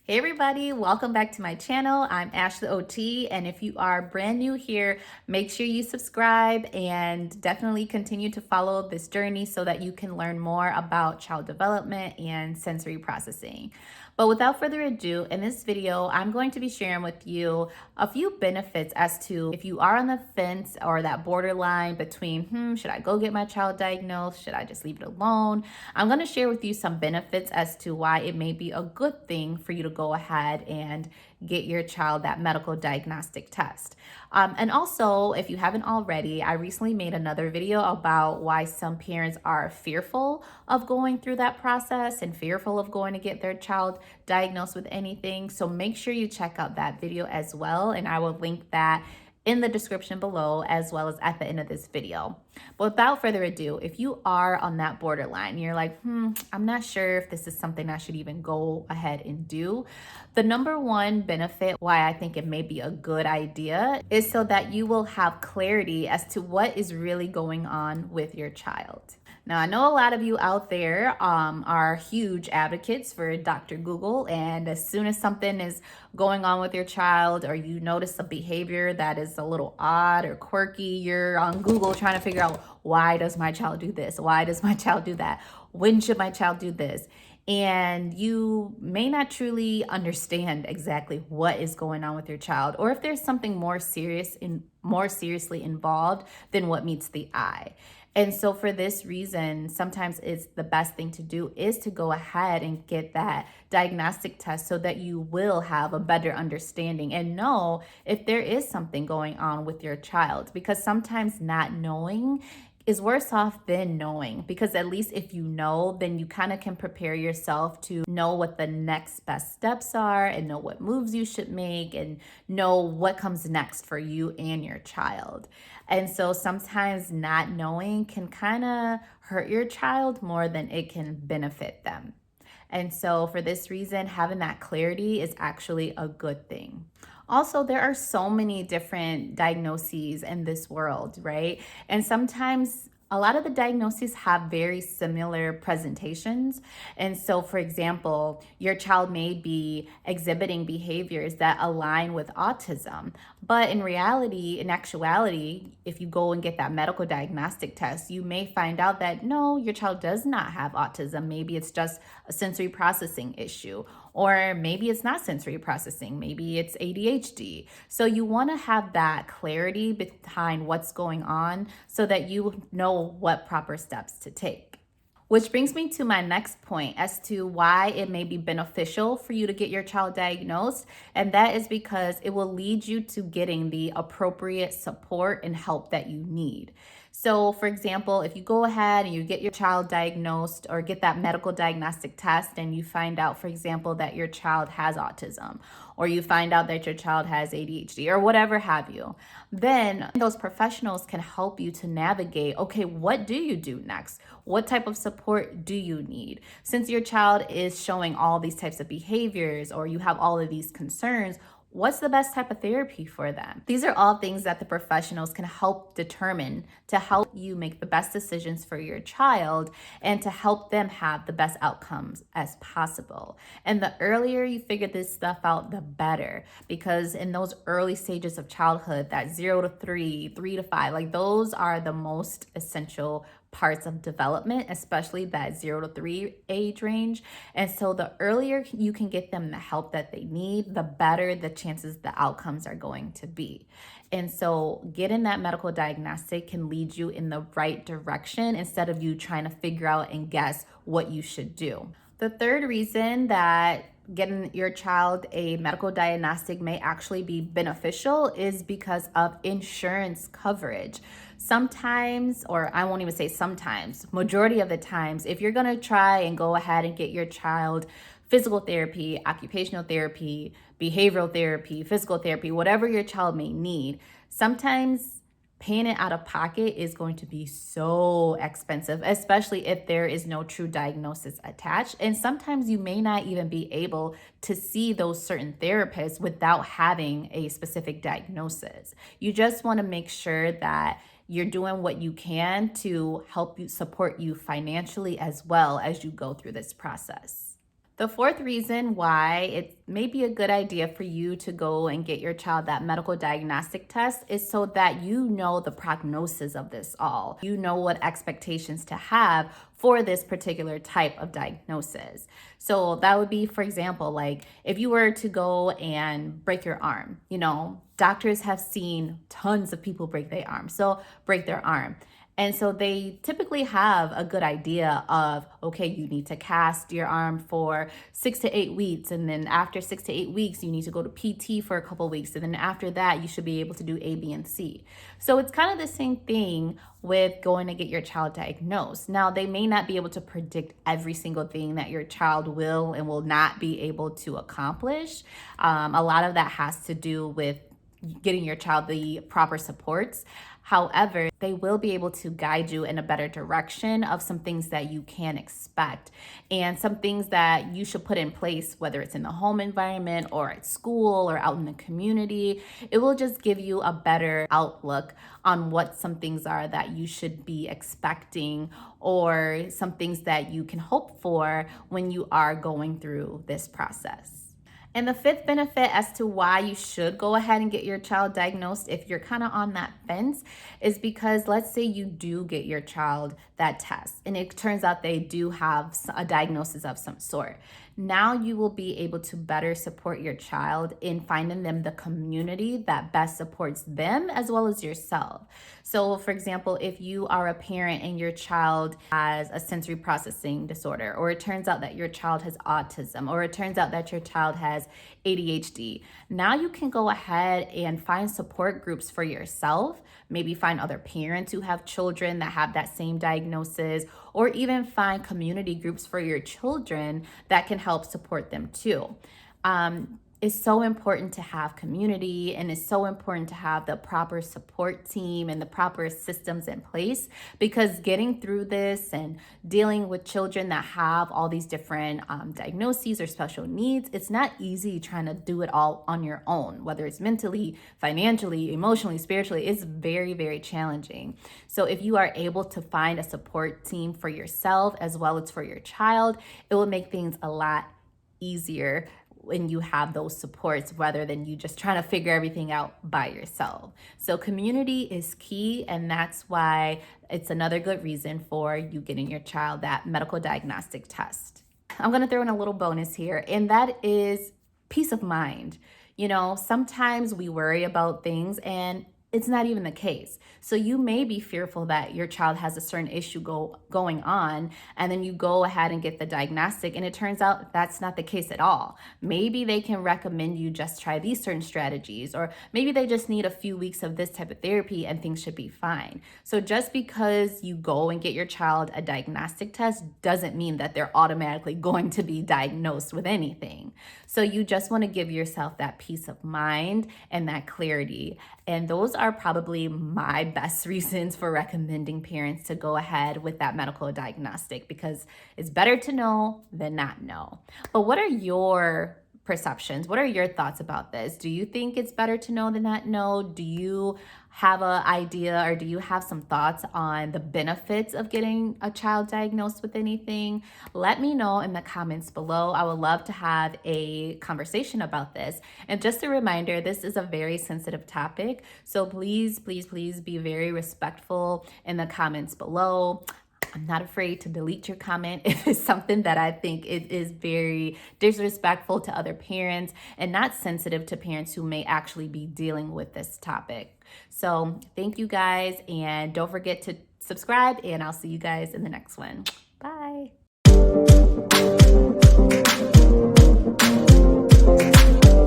Hey everybody, welcome back to my channel. I'm Ashley OT, and if you are brand new here, make sure you subscribe and definitely continue to follow this journey so that you can learn more about child development and sensory processing. But without further ado, in this video, I'm going to be sharing with you a few benefits as to if you are on the fence or that borderline between, should I go get my child diagnosed? Should I just leave it alone? I'm going to share with you some benefits as to why it may be a good thing for you to go ahead and get your child that medical diagnostic test. And also, if you haven't already, I recently made another video about why some parents are fearful of going through that process and fearful of going to get their child diagnosed with anything. So make sure you check out that video as well, and I will link that in the description below as well as at the end of this video. But without further ado, if you are on that borderline, you're like, I'm not sure if this is something I should even go ahead and do. The number one benefit why I think it may be a good idea is so that you will have clarity as to what is really going on with your child. Now, I know a lot of you out there are huge advocates for Dr. Google, and as soon as something is going on with your child or you notice a behavior that is a little odd or quirky, you're on Google trying to figure out, why does my child do this? Why does my child do that? When should my child do this? And you may not truly understand exactly what is going on with your child, or if there's something more seriously involved than what meets the eye. And so for this reason, sometimes it's the best thing to do is to go ahead and get that diagnostic test so that you will have a better understanding and know if there is something going on with your child. Because sometimes not knowing is worse off than knowing, because at least if you know, then you kind of can prepare yourself to know what the next best steps are and know what moves you should make and know what comes next for you and your child. And so sometimes not knowing can kind of hurt your child more than it can benefit them. And so for this reason, having that clarity is actually a good thing. Also, there are so many different diagnoses in this world, right? And sometimes a lot of the diagnoses have very similar presentations. And so, for example, your child may be exhibiting behaviors that align with autism. But in reality, in actuality, if you go and get that medical diagnostic test, you may find out that no, your child does not have autism. Maybe it's just a sensory processing issue, or maybe it's not sensory processing, maybe it's ADHD. So you want to have that clarity behind what's going on so that you know what proper steps to take. Which brings me to my next point as to why it may be beneficial for you to get your child diagnosed. And that is because it will lead you to getting the appropriate support and help that you need. So for example, if you go ahead and you get your child diagnosed or get that medical diagnostic test and you find out, for example, that your child has autism, or you find out that your child has ADHD or whatever have you, then those professionals can help you to navigate, okay, what do you do next? What type of support do you need? Since your child is showing all these types of behaviors or you have all of these concerns, what's the best type of therapy for them? These are all things that the professionals can help determine to help you make the best decisions for your child and to help them have the best outcomes as possible. And the earlier you figure this stuff out, the better, because in those early stages of childhood, that 0 to 3, 3 to 5, like those are the most essential parts of development, especially that 0 to 3 age range. And so the earlier you can get them the help that they need, the better the chances the outcomes are going to be. And so getting that medical diagnostic can lead you in the right direction instead of you trying to figure out and guess what you should do. The third reason that getting your child a medical diagnostic may actually be beneficial is because of insurance coverage. Sometimes, or I won't even say sometimes, majority of the times, if you're going to try and go ahead and get your child physical therapy, occupational therapy, behavioral therapy, physical therapy, whatever your child may need, sometimes paying it out of pocket is going to be so expensive, especially if there is no true diagnosis attached. And sometimes you may not even be able to see those certain therapists without having a specific diagnosis. You just want to make sure that you're doing what you can to help you support you financially as well as you go through this process. The fourth reason why it may be a good idea for you to go and get your child that medical diagnostic test is so that you know the prognosis of this all. You know what expectations to have for this particular type of diagnosis. So that would be, for example, like if you were to go and break your arm, doctors have seen tons of people break their arm. So break their arm. And so they typically have a good idea of, okay, you need to cast your arm for 6 to 8 weeks. And then after 6 to 8 weeks, you need to go to PT for a couple of weeks. And then after that, you should be able to do A, B, and C. So it's kind of the same thing with going to get your child diagnosed. Now, they may not be able to predict every single thing that your child will and will not be able to accomplish. A lot of that has to do with getting your child the proper supports. However, they will be able to guide you in a better direction of some things that you can expect and some things that you should put in place, whether it's in the home environment or at school or out in the community. It will just give you a better outlook on what some things are that you should be expecting or some things that you can hope for when you are going through this process. And the fifth benefit as to why you should go ahead and get your child diagnosed if you're kind of on that fence is because let's say you do get your child that test and it turns out they do have a diagnosis of some sort. Now you will be able to better support your child in finding them the community that best supports them as well as yourself. So for example, if you are a parent and your child has a sensory processing disorder, or it turns out that your child has autism, or it turns out that your child has ADHD, now you can go ahead and find support groups for yourself, maybe find other parents who have children that have that same diagnosis, or even find community groups for your children that can help support them too. It's so important to have community, and it's so important to have the proper support team and the proper systems in place, because getting through this and dealing with children that have all these different diagnoses or special needs, it's not easy trying to do it all on your own, whether it's mentally, financially, emotionally, spiritually. It's very, very challenging. So if you are able to find a support team for yourself as well as for your child, it will make things a lot easier when you have those supports rather than you just trying to figure everything out by yourself. So community is key, and that's why it's another good reason for you getting your child that medical diagnostic test. I'm going to throw in a little bonus here, and that is peace of mind. Sometimes we worry about things and it's not even the case. So you may be fearful that your child has a certain issue going on, and then you go ahead and get the diagnostic, and it turns out that's not the case at all. Maybe they can recommend you just try these certain strategies, or maybe they just need a few weeks of this type of therapy and things should be fine. So just because you go and get your child a diagnostic test doesn't mean that they're automatically going to be diagnosed with anything. So you just want to give yourself that peace of mind and that clarity. And those are probably my best reasons for recommending parents to go ahead with that medical diagnostic, because it's better to know than not know. But what are your perceptions? What are your thoughts about this? Do you think it's better to know than not know? Do you have an idea, or do you have some thoughts on the benefits of getting a child diagnosed with anything? Let me know in the comments below. I would love to have a conversation about this. And just a reminder, this is a very sensitive topic, so please, please, please be very respectful in the comments below. I'm not afraid to delete your comment if it's something that I think it is very disrespectful to other parents and not sensitive to parents who may actually be dealing with this topic. So thank you guys, and don't forget to subscribe, and I'll see you guys in the next one. Bye.